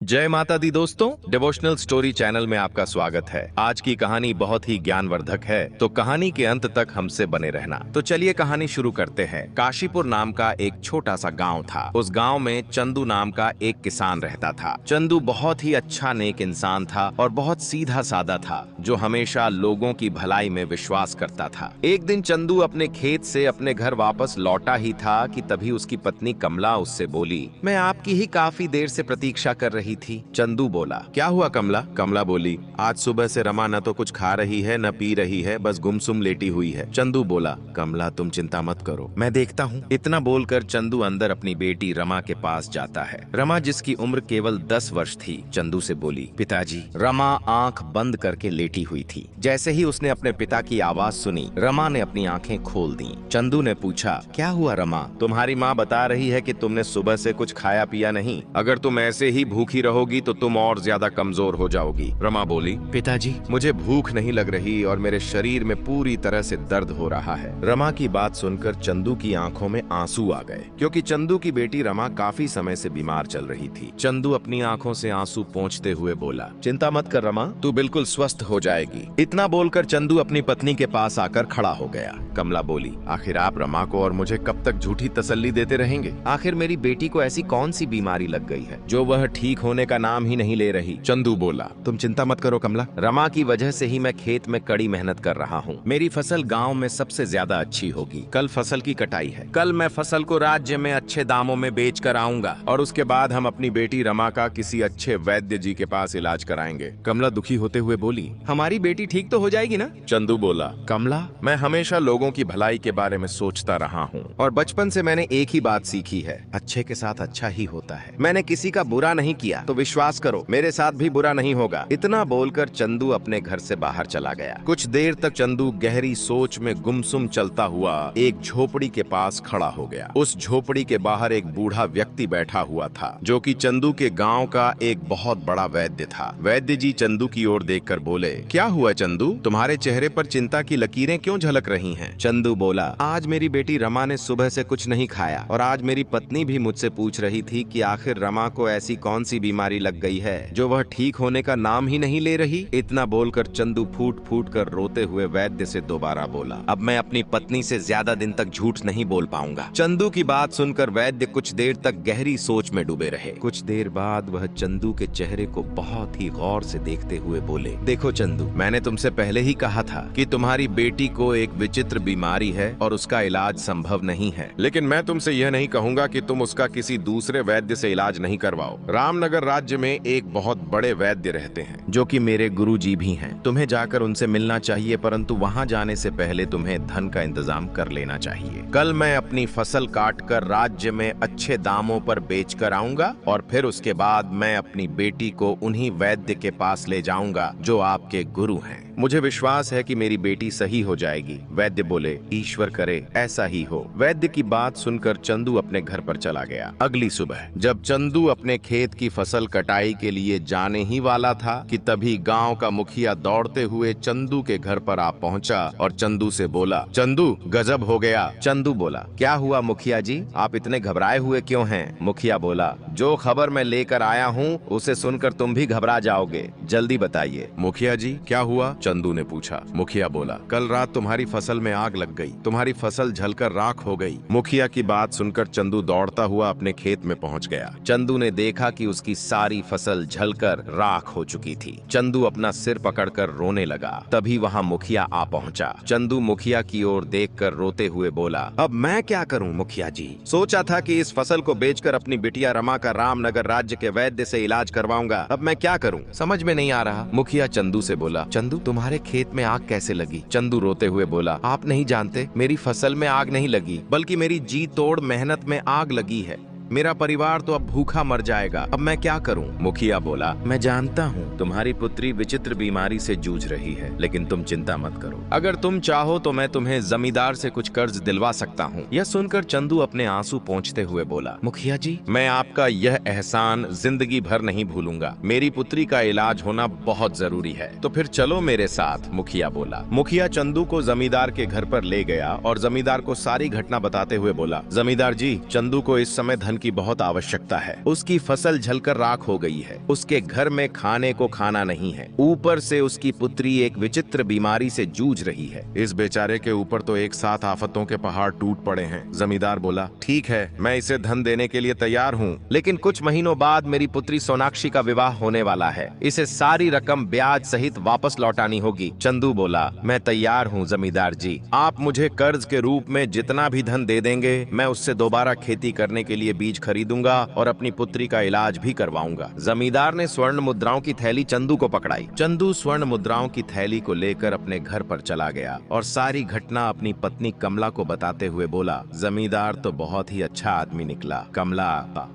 जय माता दी दोस्तों, डिवोशनल स्टोरी चैनल में आपका स्वागत है। आज की कहानी बहुत ही ज्ञानवर्धक है, तो कहानी के अंत तक हमसे बने रहना। तो चलिए कहानी शुरू करते हैं। काशीपुर नाम का एक छोटा सा गांव था। उस गांव में चंदू नाम का एक किसान रहता था। चंदू बहुत ही अच्छा नेक इंसान था और बहुत सीधा साधा था, जो हमेशा लोगों की भलाई में विश्वास करता था। एक दिन चंदू अपने खेत से अपने घर वापस लौटा ही था कि तभी उसकी पत्नी कमला उससे बोली, मैं आपकी ही काफी देर से प्रतीक्षा कर रही थी। चंदू बोला, क्या हुआ कमला? कमला बोली, आज सुबह से रमा न तो कुछ खा रही है न पी रही है, बस गुमसुम लेटी हुई है। चंदू बोला, कमला तुम चिंता मत करो, मैं देखता हूँ। इतना बोलकर चंदू अंदर अपनी बेटी रमा के पास जाता है। रमा जिसकी उम्र केवल 10 वर्ष थी, चंदू से बोली, पिताजी। रमा आंख बंद करके लेटी हुई थी। जैसे ही उसने अपने पिता की आवाज सुनी, रमा ने अपनी आंखें खोल दी। चंदू ने पूछा, क्या हुआ रमा? तुम्हारी माँ बता रही है कि तुमने सुबह से कुछ खाया पिया नहीं। अगर तुम ऐसे ही भूखी रहोगी तो तुम और ज्यादा कमजोर हो जाओगी। रमा बोली, पिताजी मुझे भूख नहीं लग रही और मेरे शरीर में पूरी तरह से दर्द हो रहा है। रमा की बात सुनकर चंदू की आंखों में आंसू आ गए, क्योंकि चंदू की बेटी रमा काफी समय से बीमार चल रही थी। चंदू अपनी आंखों से आंसू पोंछते हुए बोला, चिंता मत कर रमा, तू बिल्कुल स्वस्थ हो जाएगी। इतना बोलकर चंदू अपनी पत्नी के पास आकर खड़ा हो गया। कमला बोली, आखिर आप रमा को और मुझे कब तक झूठी तसल्ली देते रहेंगे? आखिर मेरी बेटी को ऐसी कौन सी बीमारी लग गई है जो वह ठीक होने का नाम ही नहीं ले रही? चंदू बोला, तुम चिंता मत करो कमला, रमा की वजह से ही मैं खेत में कड़ी मेहनत कर रहा हूँ। मेरी फसल गांव में सबसे ज्यादा अच्छी होगी। कल फसल की कटाई है। कल मैं फसल को राज्य में अच्छे दामों में बेच कर आऊंगा और उसके बाद हम अपनी बेटी रमा का किसी अच्छे वैद्य जी के पास इलाज कराएंगे। कमला दुखी होते हुए बोली, हमारी बेटी ठीक तो हो जाएगी ना? चंदू बोला, कमला मैं हमेशा लोगों की भलाई के बारे में सोचता रहा हूँ और बचपन से मैंने एक ही बात सीखी है, अच्छे के साथ अच्छा ही होता है। मैंने किसी का बुरा नहीं किया, तो विश्वास करो मेरे साथ भी बुरा नहीं होगा। इतना बोलकर चंदू अपने घर से बाहर चला गया। कुछ देर तक चंदू गहरी सोच में गुमसुम चलता हुआ एक झोपड़ी के पास खड़ा हो गया। उस झोपड़ी के बाहर एक बूढ़ा व्यक्ति बैठा हुआ था, जो कि चंदू के गांव का एक बहुत बड़ा वैद्य था। वैद्य जी चंदू की ओर देखकर बोले, क्या हुआ चंदू, तुम्हारे चेहरे पर चिंता की लकीरें क्यों झलक रही हैं? चंदू बोला, आज मेरी बेटी रमा ने सुबह से कुछ नहीं खाया और आज मेरी पत्नी भी मुझसे पूछ रही थी कि आखिर रमा को ऐसी कौन सी बीमारी लग गई है जो वह ठीक होने का नाम ही नहीं ले रही। इतना बोलकर चंदू फूट फूट कर रोते हुए वैद्य से दोबारा बोला, अब मैं अपनी पत्नी से ज्यादा दिन तक झूठ नहीं बोल पाऊंगा। चंदू की बात सुनकर वैद्य कुछ देर तक गहरी सोच में डूबे रहे। कुछ देर बाद वह चंदू के चेहरे को बहुत ही गौर से देखते हुए बोले, देखो चंदू, मैंने तुमसे पहले ही कहा था कि तुम्हारी बेटी को एक विचित्र बीमारी है और उसका इलाज संभव नहीं है, लेकिन मैं तुमसे यह नहीं कहूंगा कि तुम उसका किसी दूसरे वैद्य से इलाज नहीं करवाओ। रामनगर राज्य में एक बहुत बड़े वैद्य रहते हैं, जो कि मेरे गुरुजी भी हैं। तुम्हें जाकर उनसे मिलना चाहिए, परंतु वहां जाने से पहले तुम्हें धन का इंतजाम कर लेना चाहिए। कल मैं अपनी फसल काट कर राज्य में अच्छे दामों पर बेच कर आऊंगा और फिर उसके बाद मैं अपनी बेटी को उन्हीं वैद्य के पास ले जाऊंगा जो आपके गुरु हैं। मुझे विश्वास है कि मेरी बेटी सही हो जाएगी। वैद्य बोले, ईश्वर करे ऐसा ही हो। वैद्य की बात सुनकर चंदू अपने घर पर चला गया। अगली सुबह जब चंदू अपने खेत की फसल कटाई के लिए जाने ही वाला था कि तभी गांव का मुखिया दौड़ते हुए चंदू के घर पर आ पहुंचा और चंदू से बोला, चंदू गजब हो गया। चंदू बोला, क्या हुआ मुखिया जी, आप इतने घबराए हुए क्यों हैं? मुखिया बोला, जो खबर मैं लेकर आया हूँ उसे सुनकर तुम भी घबरा जाओगे, जल्दी बताइए। मुखिया जी क्या हुआ? चंदू ने पूछा। मुखिया बोला, कल रात तुम्हारी फसल में आग लग गई, तुम्हारी फसल जलकर राख हो गई। मुखिया की बात सुनकर चंदू दौड़ता हुआ अपने खेत में पहुंच गया। चंदू ने देखा कि उसकी सारी फसल जलकर राख हो चुकी थी। चंदू अपना सिर पकड़कर रोने लगा। तभी वहां मुखिया आ पहुंचा। चंदू मुखिया की ओर देखकर रोते हुए बोला, अब मैं क्या करूं मुखिया जी? सोचा था कि इस फसल को बेचकर अपनी बिटिया रमा का रामनगर राज्य के वैद्य से इलाज करवाऊंगा, अब मैं क्या करूं समझ में नहीं आ रहा। मुखिया चंदू से बोला, चंदू तुम्हारे खेत में आग कैसे लगी? चंदू रोते हुए बोला, आप नहीं जानते, मेरी फसल में आग नहीं लगी, बल्कि मेरी जी तोड़ मेहनत में आग लगी है। मेरा परिवार तो अब भूखा मर जाएगा, अब मैं क्या करूं? मुखिया बोला, मैं जानता हूं तुम्हारी पुत्री विचित्र बीमारी से जूझ रही है, लेकिन तुम चिंता मत करो। अगर तुम चाहो तो मैं तुम्हें जमींदार से कुछ कर्ज दिलवा सकता हूं। यह सुनकर चंदू अपने आंसू पोंछते हुए बोला, मुखिया जी मैं आपका यह एहसान जिंदगी भर नहीं भूलूंगा। मेरी पुत्री का इलाज होना बहुत जरूरी है, तो फिर चलो मेरे साथ। मुखिया बोला। मुखिया चंदू को जमींदार के घर पर ले गया और जमींदार को सारी घटना बताते हुए बोला, जमींदार जी, चंदू को इस समय धन उनकी बहुत आवश्यकता है। उसकी फसल जलकर राख हो गई है, उसके घर में खाने को खाना नहीं है, ऊपर से उसकी पुत्री एक विचित्र बीमारी से जूझ रही है। इस बेचारे के ऊपर तो एक साथ आफतों के पहाड़ टूट पड़े हैं। जमींदार बोला, ठीक है, मैं इसे धन देने के लिए तैयार हूँ, लेकिन कुछ महीनों बाद मेरी पुत्री सोनाक्षी का विवाह होने वाला है। इसे सारी रकम ब्याज सहित वापस लौटानी होगी। चंदू बोला, मैं तैयार हूँ जमींदार जी, आप मुझे कर्ज के रूप में जितना भी धन दे देंगे, मैं उससे दोबारा खेती करने के लिए बीज खरीदूंगा और अपनी पुत्री का इलाज भी करवाऊंगा। जमींदार ने स्वर्ण मुद्राओं की थैली चंदू को पकड़ाई। चंदू स्वर्ण मुद्राओं की थैली को लेकर अपने घर पर चला गया और सारी घटना अपनी पत्नी कमला को बताते हुए बोला, जमींदार तो बहुत ही अच्छा आदमी निकला। कमला,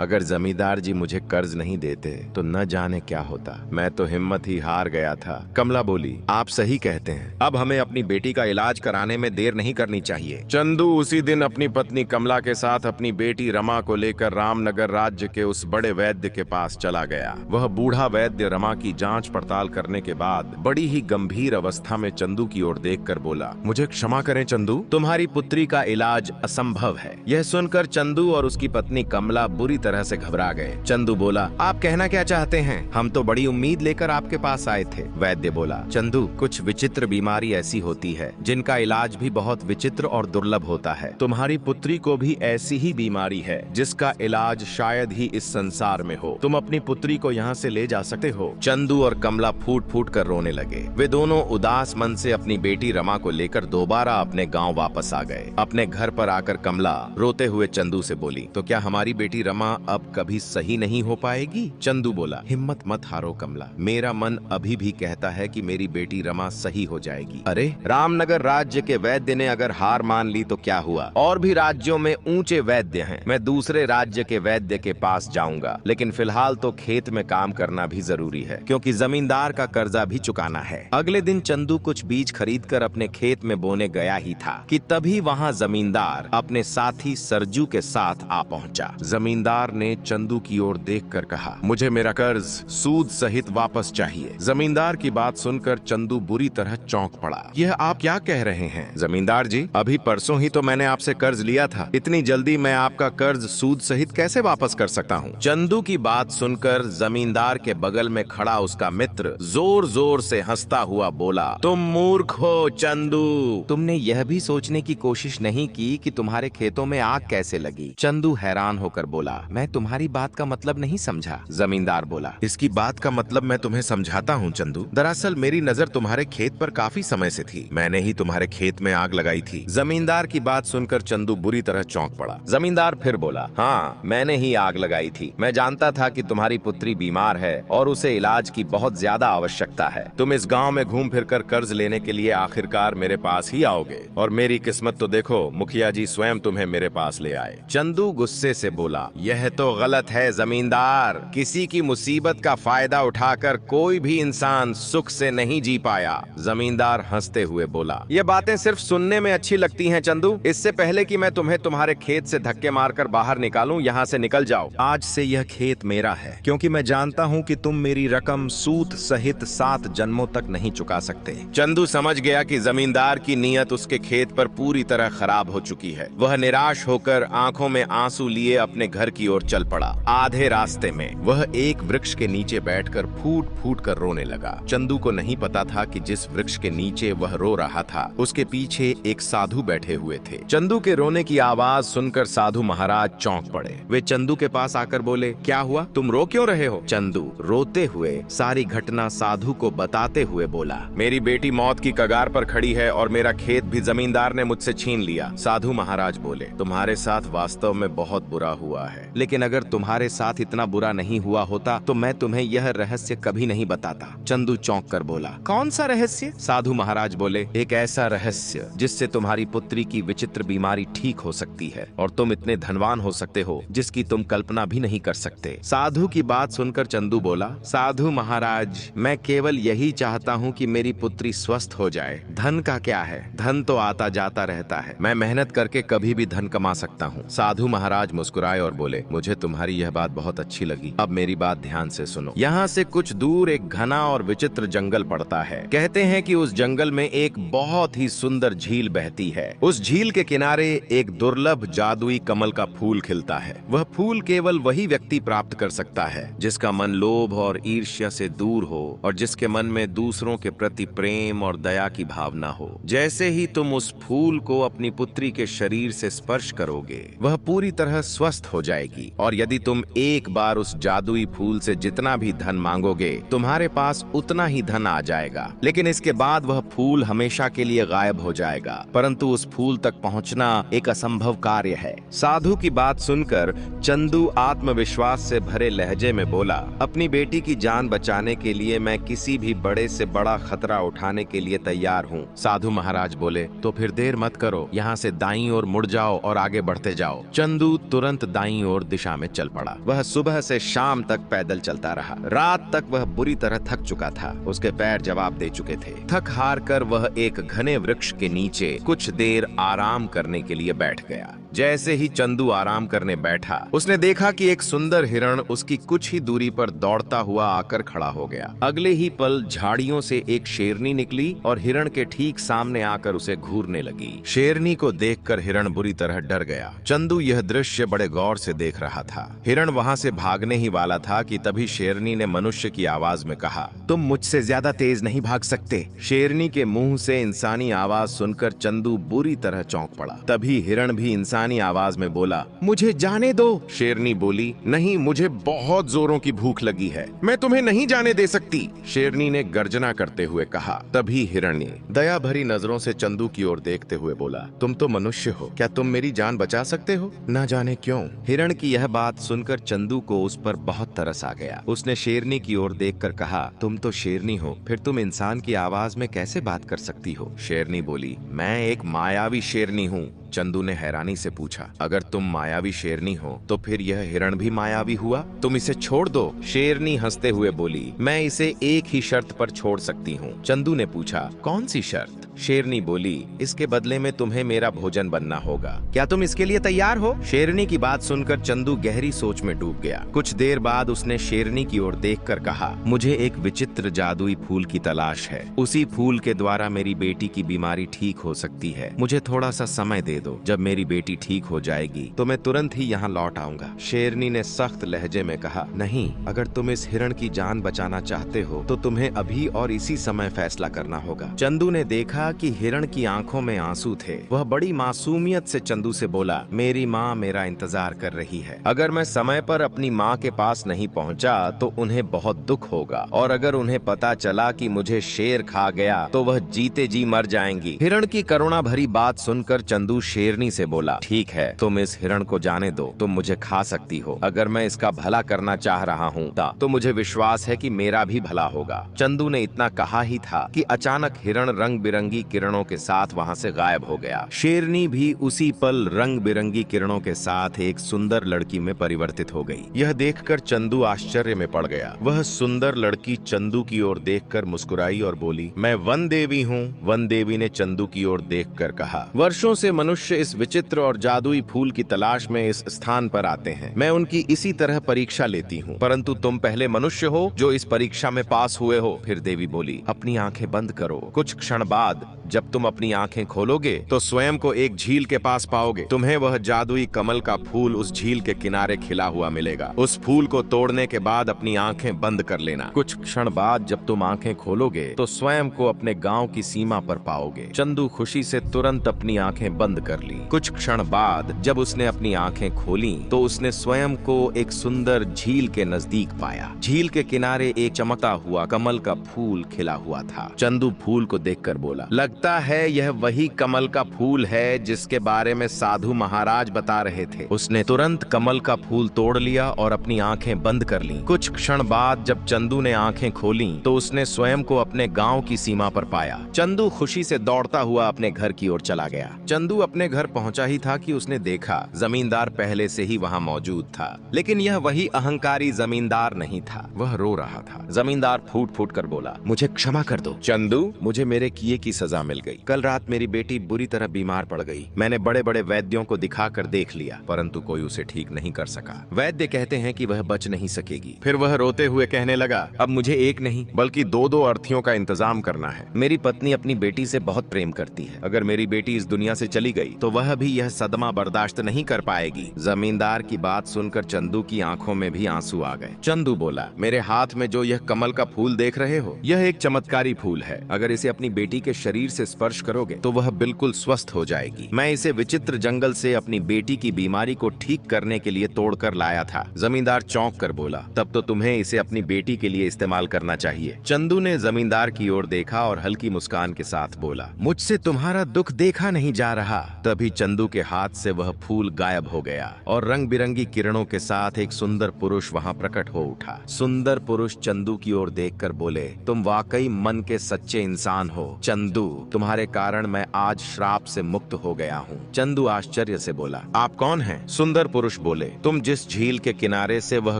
अगर जमींदार जी मुझे कर्ज नहीं देते तो न जाने क्या होता। मैं तो हिम्मत ही हार गया था। कमला बोली, आप सही कहते हैं, अब हमें अपनी बेटी का इलाज कराने में देर नहीं करनी चाहिए। चंदू उसी दिन अपनी पत्नी कमला के साथ अपनी बेटी रमा को लेकर रामनगर राज्य के उस बड़े वैद्य के पास चला गया। वह बूढ़ा वैद्य रमा की जांच पड़ताल करने के बाद बड़ी ही गंभीर अवस्था में चंदू की ओर देखकर बोला, मुझे क्षमा करें चंदू, तुम्हारी पुत्री का इलाज असंभव है। यह सुनकर चंदू और उसकी पत्नी कमला बुरी तरह से घबरा गए। चंदू बोला, आप कहना क्या चाहते हैं? हम तो बड़ी उम्मीद लेकर आपके पास आए थे। वैद्य बोला, चंदू, कुछ विचित्र बीमारी ऐसी होती है जिनका इलाज भी बहुत विचित्र और दुर्लभ होता है। तुम्हारी पुत्री को भी ऐसी ही बीमारी है जिसका इलाज शायद ही इस संसार में हो। तुम अपनी पुत्री को यहाँ से ले जा सकते हो। चंदू और कमला फूट फूट कर रोने लगे। वे दोनों उदास मन से अपनी बेटी रमा को लेकर दोबारा अपने गांव वापस आ गए। अपने घर पर आकर कमला रोते हुए चंदू से बोली, तो क्या हमारी बेटी रमा अब कभी सही नहीं हो पाएगी? चंदू बोला, हिम्मत मत हारो कमला, मेरा मन अभी भी कहता है कि मेरी बेटी रमा सही हो जाएगी। अरे, रामनगर राज्य के वैद्य ने अगर हार मान ली तो क्या हुआ? और भी राज्यों में ऊंचे वैद्य हैं। मैं दूसरे राज्य के वैद्य के पास जाऊंगा, लेकिन फिलहाल तो खेत में काम करना भी जरूरी है, क्योंकि जमींदार का कर्जा भी चुकाना है। अगले दिन चंदू कुछ बीज खरीदकर अपने खेत में बोने गया ही था कि तभी वहां जमींदार अपने साथी सरजू के साथ आ पहुंचा। जमींदार ने चंदू की ओर देखकर कहा, मुझे मेरा कर्ज सूद सहित वापस चाहिए। जमींदार की बात सुनकर चंदू बुरी तरह चौंक पड़ा। यह आप क्या कह रहे हैं जमींदार जी? अभी परसों ही तो मैंने आपसे कर्ज लिया था। इतनी जल्दी मैं आपका कर्ज सूद सहित कैसे वापस कर सकता हूँ? चंदू की बात सुनकर जमींदार के बगल में खड़ा उसका मित्र जोर जोर से हंसता हुआ बोला, तुम मूर्ख हो चंदू, तुमने यह भी सोचने की कोशिश नहीं की कि तुम्हारे खेतों में आग कैसे लगी? चंदू हैरान होकर बोला, मैं तुम्हारी बात का मतलब नहीं समझा। जमींदार बोला, इसकी बात का मतलब मैं तुम्हें समझाता हूँ चंदू। दरअसल मेरी नजर तुम्हारे खेत पर काफी समय से थी। मैंने ही तुम्हारे खेत में आग लगाई थी। जमींदार की बात सुनकर चंदू बुरी तरह चौंक पड़ा। जमींदार फिर बोला, हाँ, मैंने ही आग लगाई थी। मैं जानता था कि तुम्हारी पुत्री बीमार है और उसे इलाज की बहुत ज्यादा आवश्यकता है। तुम इस गांव में घूम फिर कर कर्ज लेने के लिए आखिरकार मेरे पास ही आओगे, और मेरी किस्मत तो देखो, मुखिया जी स्वयं तुम्हें मेरे पास ले आए। चंदू गुस्से से बोला, यह तो गलत है जमींदार। किसी की मुसीबत का फायदा उठाकर कोई भी इंसान सुख से नहीं जी पाया। जमींदार हंसते हुए बोला, ये बातें सिर्फ सुनने में अच्छी लगती हैं चंदू। इससे पहले कि मैं तुम्हें तुम्हारे खेत से धक्के मारकर बाहर निकालूं, यहाँ से निकल जाओ। आज से यह खेत मेरा है, क्योंकि मैं जानता हूँ कि तुम मेरी रकम सूद सहित 7 जन्मों तक नहीं चुका सकते। चंदू समझ गया कि जमींदार की नीयत उसके खेत पर पूरी तरह खराब हो चुकी है। वह निराश होकर आंखों में आंसू लिए अपने घर की ओर चल पड़ा। आधे रास्ते में वह एक वृक्ष के नीचे बैठकर फूट फूट कर रोने लगा। चंदू को नहीं पता था कि जिस वृक्ष के नीचे वह रो रहा था, उसके पीछे एक साधु बैठे हुए थे। चंदू के रोने की आवाज सुनकर साधु महाराज चौंक पड़े। वे चंदू के पास आकर बोले, क्या हुआ, तुम रो क्यों रहे हो? चंदू रोते हुए सारी घटना साधु को बताते हुए बोला, मेरी बेटी मौत की कगार पर खड़ी है और मेरा खेत भी जमींदार ने मुझसे छीन लिया। साधु महाराज बोले, तुम्हारे साथ वास्तव में बहुत बुरा हुआ है, लेकिन अगर तुम्हारे साथ इतना बुरा नहीं हुआ होता तो मैं तुम्हें यह रहस्य कभी नहीं बताता। चंदू चौंक कर बोला, कौन सा रहस्य? साधु महाराज बोले, एक ऐसा रहस्य जिससे तुम्हारी पुत्री की विचित्र बीमारी ठीक हो सकती है और तुम इतने धनवान हो सकते हो जिसकी तुम कल्पना भी नहीं कर सकते। साधु की बात सुनकर चंदू बोला, साधु महाराज, मैं केवल यही चाहता हूँ कि मेरी पुत्री स्वस्थ हो जाए। धन का क्या है, धन तो आता जाता रहता है। मैं मेहनत करके कभी भी धन कमा सकता हूँ। साधु महाराज मुस्कुराए और बोले, मुझे तुम्हारी यह बात बहुत अच्छी लगी। अब मेरी बात ध्यान से सुनो। यहाँ से कुछ दूर एक घना और विचित्र जंगल पड़ता है। कहते हैं कि उस जंगल में एक बहुत ही सुंदर झील बहती है। उस झील के किनारे एक दुर्लभ जादुई कमल का फूल खिलता होता है। वह फूल केवल वही व्यक्ति प्राप्त कर सकता है जिसका मन लोभ और ईर्ष्या से दूर हो और जिसके मन में दूसरों के प्रति प्रेम और दया की भावना हो। जैसे ही तुम उस फूल को अपनी पुत्री के शरीर से स्पर्श करोगे, वह पूरी तरह स्वस्थ हो जाएगी और यदि तुम एक बार उस जादुई फूल से जितना भी धन मांगोगे, तुम्हारे पास उतना ही धन आ जाएगा। लेकिन इसके बाद वह फूल हमेशा के लिए गायब हो जाएगा, परंतु उस फूल तक पहुंचना एक असंभव कार्य है। साधु की बात सुनकर चंदू आत्मविश्वास से भरे लहजे में बोला, अपनी बेटी की जान बचाने के लिए मैं किसी भी बड़े से बड़ा खतरा उठाने के लिए तैयार हूँ। साधु महाराज बोले, तो फिर देर मत करो, यहाँ से दाईं ओर मुड़ जाओ और आगे बढ़ते जाओ। चंदू तुरंत दाईं ओर दिशा में चल पड़ा। वह सुबह से शाम तक पैदल चलता रहा। रात तक वह बुरी तरह थक चुका था। उसके पैर जवाब दे चुके थे। थक हार कर वह एक घने वृक्ष के नीचे कुछ देर आराम करने के लिए बैठ गया। जैसे ही चंदू आराम करने बैठा, उसने देखा कि एक सुंदर हिरण उसकी कुछ ही दूरी पर दौड़ता हुआ आकर खड़ा हो गया। अगले ही पल झाड़ियों से एक शेरनी निकली और हिरण के ठीक सामने आकर उसे घूरने लगी। शेरनी को देखकर हिरण बुरी तरह डर गया। चंदू यह दृश्य बड़े गौर से देख रहा था। हिरण वहां से भागने ही वाला था कि तभी शेरनी ने मनुष्य की आवाज में कहा, तुम मुझसे ज्यादा तेज नहीं भाग सकते। शेरनी के मुंह से इंसानी आवाज सुनकर चंदू बुरी तरह चौंक पड़ा। तभी हिरण भी इंसानी आवाज में बोला, मुझे जाने दो। शेरनी बोली, नहीं, मुझे बहुत जोरों की भूख लगी है, मैं तुम्हें नहीं जाने दे सकती। शेरनी ने गर्जना करते हुए कहा। तभी हिरण ने दया भरी नजरों से चंदू की ओर देखते हुए बोला, तुम तो मनुष्य हो, क्या तुम मेरी जान बचा सकते हो? ना जाने क्यों। हिरण की यह बात सुनकर चंदू को उस पर बहुत तरस आ गया। उसने शेरनी की ओर देखकर कहा, तुम तो शेरनी हो, फिर तुम इंसान की आवाज में कैसे बात कर सकती हो? शेरनी बोली, मैं एक मायावी शेरनी हूँ। चंदू ने हैरानी से पूछा, अगर तुम मायावी शेरनी हो तो फिर यह हिरण भी मायावी हुआ? तुम इसे छोड़ दो। शेरनी हंसते हुए बोली, मैं इसे एक ही शर्त पर छोड़ सकती हूँ। चंदू ने पूछा, कौन सी शर्त? शेरनी बोली, इसके बदले में तुम्हें मेरा भोजन बनना होगा। क्या तुम इसके लिए तैयार हो? शेरनी की बात सुनकर चंदू गहरी सोच में डूब गया। कुछ देर बाद उसने शेरनी की ओर देखकर कहा, मुझे एक विचित्र जादुई फूल की तलाश है। उसी फूल के द्वारा मेरी बेटी की बीमारी ठीक हो सकती है। मुझे थोड़ा सा समय दे दो। जब मेरी बेटी ठीक हो जाएगी तो मैं तुरंत ही यहाँ लौट आऊंगा। शेरनी ने सख्त लहजे में कहा, नहीं, अगर तुम इस हिरण की जान बचाना चाहते हो तो तुम्हें अभी और इसी समय फैसला करना होगा। चंदू ने देखा कि हिरण की आंखों में आंसू थे। वह बड़ी मासूमियत से चंदू से बोला, मेरी माँ मेरा इंतजार कर रही है। अगर मैं समय पर अपनी माँ के पास नहीं पहुँचा तो उन्हें बहुत दुख होगा और अगर उन्हें पता चला कि मुझे शेर खा गया तो वह जीते जी मर जाएंगी। हिरण की करुणा भरी बात सुनकर चंदू शेरनी से बोला, ठीक है, तुम इस हिरण को जाने दो, तुम मुझे खा सकती हो। अगर मैं इसका भला करना चाह रहा हूँ तो मुझे विश्वास है कि मेरा भी भला होगा। चंदू ने इतना कहा ही था कि अचानक हिरण रंग बिरंगी किरणों के साथ वहाँ से गायब हो गया। शेरनी भी उसी पल रंग बिरंगी किरणों के साथ एक सुंदर लड़की में परिवर्तित हो गई। यह देखकर चंदू आश्चर्य में पड़ गया। वह सुंदर लड़की चंदू की ओर देखकर मुस्कुराई और बोली, मैं वन देवी हूँ। वन देवी ने चंदू की ओर देखकर कहा, वर्षों से मनुष्य इस विचित्र और जादुई फूल की तलाश में इस स्थान पर आते हैं। मैं उनकी इसी तरह परीक्षा लेती हूँ, परंतु तुम पहले मनुष्य हो जो इस परीक्षा में पास हुए हो। फिर देवी बोली, अपनी आंखें बंद करो। कुछ क्षण बाद जब तुम अपनी आंखें खोलोगे तो स्वयं को एक झील के पास पाओगे। तुम्हें वह जादुई कमल का फूल उस झील के किनारे खिला हुआ मिलेगा। उस फूल को तोड़ने के बाद अपनी आंखें बंद कर लेना। कुछ क्षण बाद जब तुम आंखें खोलोगे तो स्वयं को अपने गांव की सीमा पर पाओगे। चंदू खुशी से तुरंत अपनी आंखें बंद कर ली। कुछ क्षण बाद जब उसने अपनी आंखें खोली तो उसने स्वयं को एक सुंदर झील के नजदीक पाया। झील के किनारे एक चमकता हुआ कमल का फूल खिला हुआ था। चंदू फूल को देखकर बोला, लगता है यह वही कमल का फूल है जिसके बारे में साधु महाराज बता रहे थे। उसने तुरंत कमल का फूल तोड़ लिया और अपनी आंखें बंद कर लीं। कुछ क्षण बाद जब चंदू ने आंखें खोली तो उसने स्वयं को अपने गांव की सीमा पर पाया। चंदू खुशी से दौड़ता हुआ अपने घर की ओर चला गया। चंदू अपने घर पहुंचा ही था कि उसने देखा जमींदार पहले से ही वहां मौजूद था, लेकिन यह वही अहंकारी जमींदार नहीं था। वह रो रहा था। जमींदार फूट फूट कर बोला, मुझे क्षमा कर दो चंदू, मुझे मेरे किए की सजा मिल गई। कल रात मेरी बेटी बुरी तरह बीमार पड़ गई। मैंने बड़े बड़े वैद्यों को दिखाकर देख लिया, परंतु कोई उसे ठीक नहीं कर सका। वैद्य कहते हैं कि वह बच नहीं सकेगी। फिर वह रोते हुए कहने लगा, अब मुझे एक नहीं बल्कि दो दो अर्थियों का इंतजाम करना है। मेरी पत्नी अपनी बेटी से बहुत प्रेम करती है। अगर मेरी बेटी इस दुनिया से चली गई गई तो वह भी यह सदमा बर्दाश्त नहीं कर पाएगी। जमींदार की बात सुनकर चंदू की आंखों में भी आंसू आ गए। चंदू बोला, मेरे हाथ में जो यह कमल का फूल देख रहे हो, यह एक चमत्कारी फूल है। अगर इसे अपनी बेटी के शरीर से स्पर्श करोगे तो वह बिल्कुल स्वस्थ हो जाएगी। मैं इसे विचित्र जंगल से अपनी बेटी की बीमारी को ठीक करने के लिए तोड़कर लाया था। जमींदार चौंक कर बोला, तब तो तुम्हें इसे अपनी बेटी के लिए इस्तेमाल करना चाहिए। चंदू ने जमींदार की ओर देखा और हल्की मुस्कान के साथ बोला, मुझसे तुम्हारा दुख देखा नहीं जा रहा। तभी चंदू के हाथ से वह फूल गायब हो गया और रंग बिरंगी किरणों के साथ एक सुंदर पुरुष वहां प्रकट हो उठा। सुंदर पुरुष चंदू की ओर देखकर बोले, तुम वाकई मन के सच्चे इंसान हो चंदू, तुम्हारे कारण मैं आज श्राप से मुक्त हो गया हूँ। चंदू आश्चर्य से बोला, आप कौन हैं? सुंदर पुरुष बोले, तुम जिस झील के किनारे से वह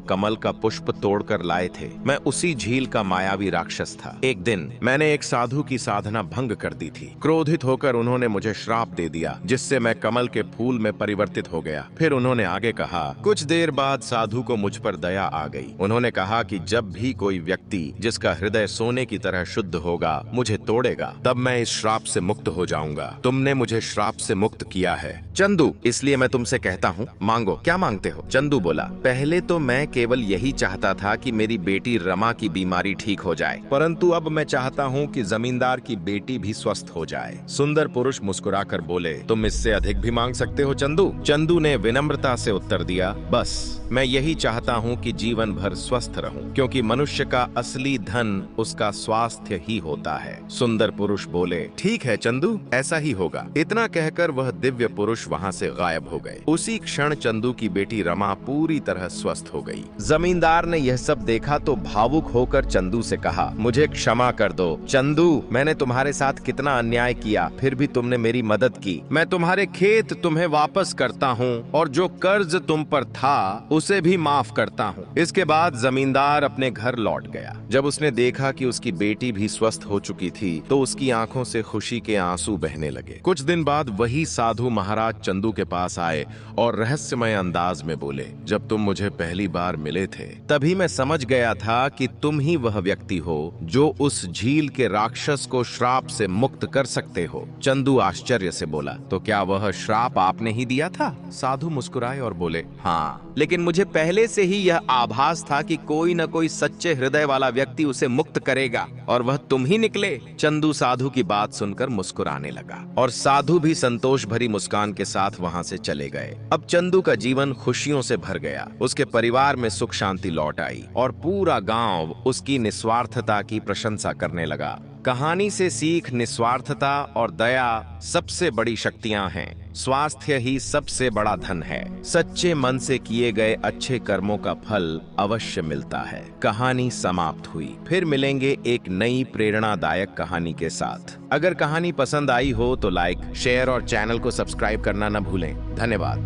कमल का पुष्प तोड़कर लाए थे, मैं उसी झील का मायावी राक्षस था। एक दिन मैंने एक साधु की साधना भंग कर दी थी। क्रोधित होकर उन्होंने मुझे श्राप दे दिया, जिससे मैं कमल के फूल में परिवर्तित हो गया। फिर उन्होंने आगे कहा, कुछ देर बाद साधु को मुझ पर दया आ गई। उन्होंने कहा कि जब भी कोई व्यक्ति जिसका हृदय सोने की तरह शुद्ध होगा मुझे तोड़ेगा, तब मैं इस श्राप से मुक्त हो जाऊंगा। तुमने मुझे श्राप से मुक्त किया है चंदू, इसलिए मैं तुमसे कहता हूँ, मांगो। क्या मांगते हो? चंदू बोला, पहले तो मैं केवल यही चाहता था कि मेरी बेटी रमा की बीमारी ठीक हो जाए, परंतु अब मैं चाहता हूँ कि जमींदार की बेटी भी स्वस्थ हो जाए। सुंदर पुरुष मुस्कुराकर बोले, तुम इससे अधिक भी मांग सकते हो चंदू। चंदू ने विनम्रता से उत्तर दिया, बस मैं यही चाहता हूँ कि जीवन भर स्वस्थ रहूं, क्योंकि मनुष्य का असली धन उसका स्वास्थ्य ही होता है। सुंदर पुरुष बोले, ठीक है चंदू, ऐसा ही होगा। इतना कहकर वह दिव्य पुरुष वहाँ से गायब हो गए। उसी क्षण चंदू की बेटी रमा पूरी तरह स्वस्थ हो गई। जमींदार ने यह सब देखा तो भावुक होकर चंदू से कहा, मुझे क्षमा कर दो चंदू, मैंने तुम्हारे साथ कितना अन्याय किया, फिर भी तुमने मेरी मदद की। मैं तुम्हारे खेत तुम्हें वापस करता हूँ और जो कर्ज तुम पर था उसे भी माफ करता हूँ। इसके बाद जमींदार अपने घर लौट गया। जब उसने देखा कि उसकी बेटी भी स्वस्थ हो चुकी थी तो उसकी आंखों से खुशी के आंसू बहने लगे। कुछ दिन बाद वही साधु महाराज चंदू के पास आए और रहस्यमय अंदाज में बोले, जब तुम मुझे पहली बार मिले थे तभी मैं समझ गया था कि तुम ही वह व्यक्ति हो जो उस झील के राक्षस को श्राप से मुक्त कर सकते हो। चंदू आश्चर्य से बोला, तो क्या वह श्राप आपने ही दिया था? साधु मुस्कुराए और बोले, हाँ, लेकिन मुझे पहले से ही यह आभास था कि कोई न कोई सच्चे हृदय वाला व्यक्ति उसे मुक्त करेगा और वह तुम ही निकले। चंदू साधु की बात सुनकर मुस्कुराने लगा और साधु भी संतोष भरी मुस्कान के साथ वहां से चले गए। अब चंदू का जीवन खुशियों से भर गया। उसके परिवार में सुख शांति लौट आई और पूरा गांव उसकी निस्वार्थता की प्रशंसा करने लगा। कहानी से सीख, निस्वार्थता और दया सबसे बड़ी शक्तियां हैं। स्वास्थ्य ही सबसे बड़ा धन है। सच्चे मन से किए गए अच्छे कर्मों का फल अवश्य मिलता है। कहानी समाप्त हुई। फिर मिलेंगे एक नई प्रेरणादायक कहानी के साथ। अगर कहानी पसंद आई हो तो लाइक, शेयर और चैनल को सब्सक्राइब करना न भूलें। धन्यवाद।